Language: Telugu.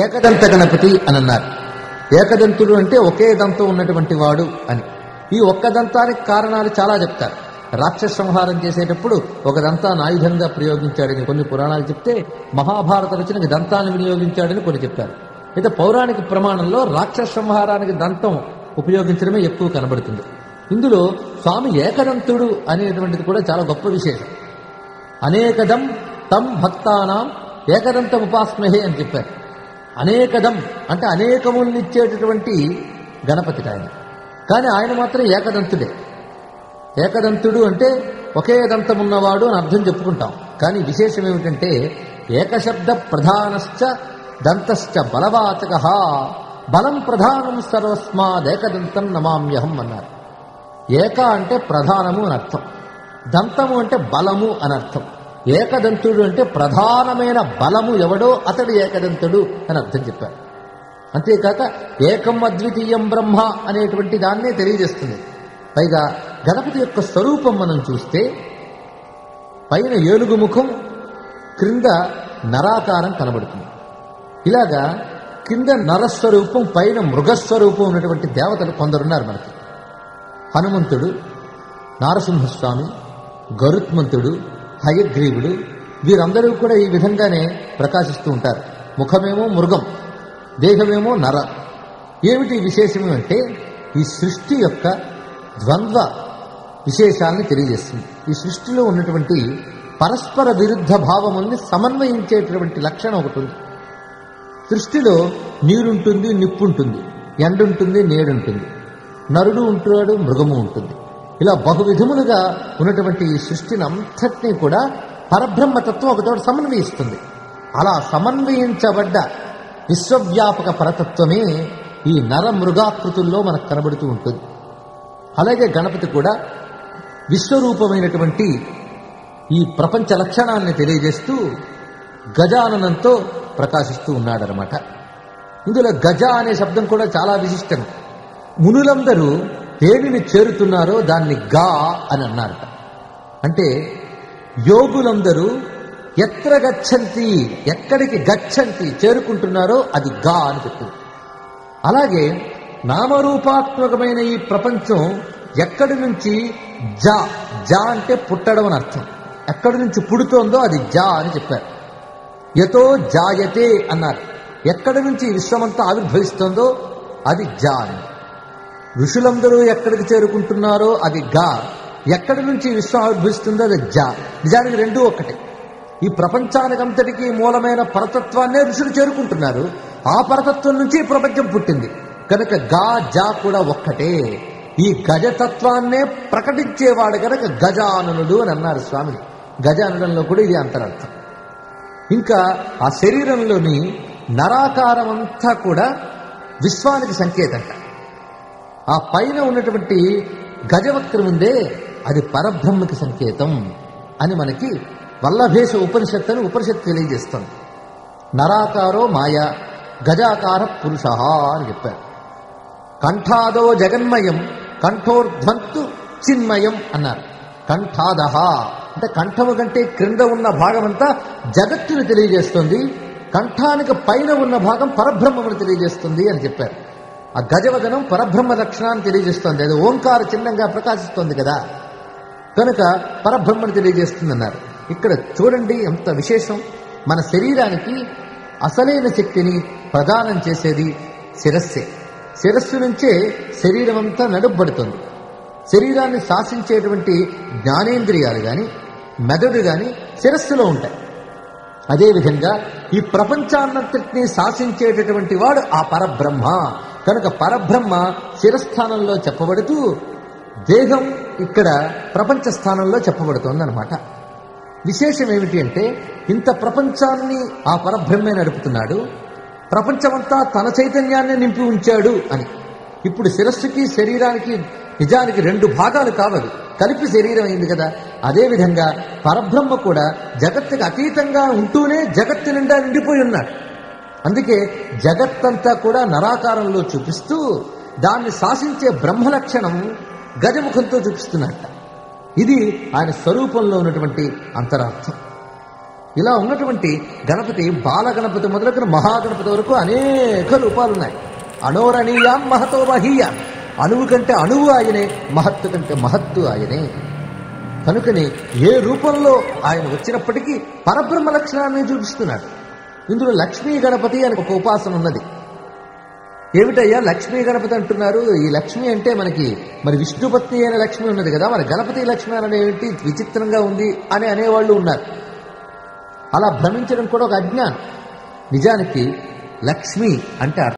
ఏకదంత గణపతి అని అన్నారు. ఏకదంతుడు అంటే ఒకే దంతం ఉన్నటువంటి వాడు అని. ఈ ఒక్క దంతానికి కారణాలు చాలా చెప్తారు. రాక్షస సంహారం చేసేటప్పుడు ఒక దంతాన్ని ఆయుధంగా ప్రయోగించాడని కొన్ని పురాణాలు చెప్తే, మహాభారత రచనకి దంతాన్ని వినియోగించాడని కొన్ని చెప్పారు. అయితే పౌరాణిక ప్రమాణంలో రాక్షస సంహారానికి దంతం ఉపయోగించడమే ఎక్కువ కనబడుతుంది. ఇందులో స్వామి ఏకదంతుడు అనేటువంటిది కూడా చాలా గొప్ప విశేషం. అనేకదం తం భక్తానాం ఏకదంతం ఉపాస్మహే అని చెప్పారు. అనేకదం అంటే అనేకములనిచ్చేటటువంటి గణపతి ఆయన, కానీ ఆయన మాత్రం ఏకదంతుడే. ఏకదంతుడు అంటే ఒకే దంతం ఉన్నవాడు అని అర్థం చెప్పుకుంటాం. కానీ విశేషం ఏమిటంటే ఏకశబ్ద ప్రధానశ్చ దంతశ్చ బలవాచక బలం ప్రధానం సర్వస్మాదేకదంతం నమామ్యహం అన్నారు. ఏక అంటే ప్రధానము అని అర్థం, దంతము అంటే బలము అని అర్థం. ఏకదంతుడు అంటే ప్రధానమైన బలము ఎవడో అతడు ఏకదంతుడు అని అర్థం చెప్పారు. అంతేకాక ఏకం అద్వితీయం బ్రహ్మ అనేటువంటి దాన్నే తెలియజేస్తుంది. పైగా గణపతి యొక్క స్వరూపం మనం చూస్తే పైన ఏనుగు ముఖం, క్రింద నరాకారం కనబడుతుంది. ఇలాగా కింద నరస్వరూపం, పైన మృగస్వరూపం ఉన్నటువంటి దేవతలు కొందరున్నారు మనకి. హనుమంతుడు, నారసింహస్వామి, గరుత్మంతుడు, హయగ్రీవుడు, వీరందరూ కూడా ఈ విధంగానే ప్రకాశిస్తూ ఉంటారు. ముఖమేమో మృగం, దేహమేమో నర. ఏమిటి విశేషము అంటే ఈ సృష్టి యొక్క ద్వంద్వ విశేషాలను తెలియజేస్తుంది. ఈ సృష్టిలో ఉన్నటువంటి పరస్పర విరుద్ధ భావముల్ని సమన్వయించేటటువంటి లక్షణం ఒకటి ఉంది. సృష్టిలో నీరుంటుంది, నిప్పుంటుంది, ఎండుంటుంది, నేడుంటుంది, నరుడు ఉంటాడు, మృగము ఉంటుంది. ఇలా బహువిధములుగా ఉన్నటువంటి ఈ సృష్టిని అంతటినీ కూడా పరబ్రహ్మతత్వం ఒకచోట సమన్వయిస్తుంది. అలా సమన్వయించబడ్డ విశ్వవ్యాపక పరతత్వమే ఈ నర మృగాకృతుల్లో మనకు కనబడుతూ ఉంటుంది. అలాగే గణపతి కూడా విశ్వరూపమైనటువంటి ఈ ప్రపంచ లక్షణాన్ని తెలియజేస్తూ గజాననంతో ప్రకాశిస్తూ ఉన్నాడనమాట. ఇందులో గజ అనే శబ్దం కూడా చాలా విశిష్టం. మునులందరూ దేనిని చేరుతున్నారో దాన్ని గా అని అన్నారట. అంటే యోగులందరూ ఎత్ర గచ్చంతి, ఎక్కడికి గచ్చంతి చేరుకుంటున్నారో అది గా అని చెప్తుంది. అలాగే నామరూపాత్మకమైన ఈ ప్రపంచం ఎక్కడి నుంచి జా, జా అంటే పుట్టడం అని అర్థం, ఎక్కడి నుంచి పుడుతోందో అది జా అని చెప్పారు. యతో జాయతే అన్నారు. ఎక్కడి నుంచి విశ్వమంతా ఆవిర్భవిస్తోందో అది జా అని. ఋషులందరూ ఎక్కడికి చేరుకుంటున్నారో అది గా, ఎక్కడి నుంచి విశ్వం ఆవిర్భవిస్తుందో అది జా. నిజానికి రెండూ ఒక్కటే. ఈ ప్రపంచానికంతటికీ మూలమైన పరతత్వాన్నే ఋషులు చేరుకుంటున్నారు. ఆ పరతత్వం నుంచి ప్రపంచం పుట్టింది కనుక గా జా కూడా ఒక్కటే. ఈ గజతత్వాన్నే ప్రకటించేవాడు కనుక గజాననుడు అని అన్నారు స్వామిని. గజాననంలో కూడా ఇది అంతరార్థం. ఇంకా ఆ శరీరంలోని నరాకారం అంతా కూడా విశ్వానికి సంకేతంట. ఆ పైన ఉన్నటువంటి గజవక్రం ఉందే అది పరబ్రహ్మకి సంకేతం అని మనకి వల్లభేష ఉపనిషత్తు అని ఉపనిషత్తు తెలియజేస్తుంది. నరాకారో మాయ, గజాకార పురుష అని చెప్పారు. కంఠాదో జగన్మయం, కంఠోర్ధ్వంతు చిన్మయం అన్నారు. కంఠాదహ అంటే కంఠము కంటే క్రింద ఉన్న భాగమంతా జగత్తుని తెలియజేస్తుంది, కంఠానికి పైన ఉన్న భాగం పరబ్రహ్మమును తెలియజేస్తుంది అని చెప్పారు. ఆ గజవదనం పరబ్రహ్మ లక్షణాన్ని తెలియజేస్తుంది. అది ఓంకార చిహ్నంగా ప్రకాశిస్తోంది కదా, కనుక పరబ్రహ్మను తెలియజేస్తుంది అన్నారు. ఇక్కడ చూడండి ఎంత విశేషం. మన శరీరానికి అసలైన శక్తిని ప్రదానం చేసేది శిరస్సే. శిరస్సు నుంచే శరీరం అంతా నడుపబడుతుంది. శరీరాన్ని శాసించేటువంటి జ్ఞానేంద్రియాలు కానీ మెదడు కానీ శిరస్సులో ఉంటాయి. అదేవిధంగా ఈ ప్రపంచాన్నంతటినీ శాసించేటటువంటి వాడు ఆ పరబ్రహ్మ. కనుక పరబ్రహ్మ శిరస్థానంలో చెప్పబడుతూ దేహం ఇక్కడ ప్రపంచ స్థానంలో చెప్పబడుతోందనమాట. విశేషం ఏమిటి అంటే ఇంత ప్రపంచాన్ని ఆ పరబ్రహ్మే నడుపుతున్నాడు, ప్రపంచమంతా తన చైతన్యాన్ని నింపి ఉంచాడు అని. ఇప్పుడు శిరస్సుకి శరీరానికి నిజానికి రెండు భాగాలు కావాలి, కలిపి శరీరం అయింది కదా. అదేవిధంగా పరబ్రహ్మ కూడా జగత్తుకి అతీతంగా ఉంటూనే జగత్తు నిండా నిండిపోయి ఉన్నాడు. అందుకే జగత్తంతా కూడా నరాకారంలో చూపిస్తూ దాన్ని శాసించే బ్రహ్మలక్షణం గజముఖంతో చూపిస్తున్నట్ట. ఇది ఆయన స్వరూపంలో ఉన్నటువంటి అంతరార్థం. ఇలా ఉన్నటువంటి గణపతి బాల గణపతి మొదలుకొని మహాగణపతి వరకు అనేక రూపాలున్నాయి. అణోరణీయాం మహతో మహీయాం, అణువు కంటే అణువు ఆయనే, మహత్తు కంటే మహత్తు ఆయనే. కనుకని ఏ రూపంలో ఆయన వచ్చినప్పటికీ పరబ్రహ్మ లక్షణాన్ని చూపిస్తున్నాడు. ఇందులో లక్ష్మీ గణపతి అని ఒక ఉపాసన ఉన్నది. ఏమిటయ్యా లక్ష్మీ గణపతి అంటున్నారు? ఈ లక్ష్మి అంటే మనకి మరి విష్ణుపత్ని అయిన లక్ష్మి ఉన్నది కదా, మరి గణపతి లక్ష్మి అనేవి విచిత్రంగా ఉంది అని అనేవాళ్ళు ఉన్నారు. అలా భ్రమించడం కూడా ఒక అజ్ఞానం. నిజానికి లక్ష్మి అంటే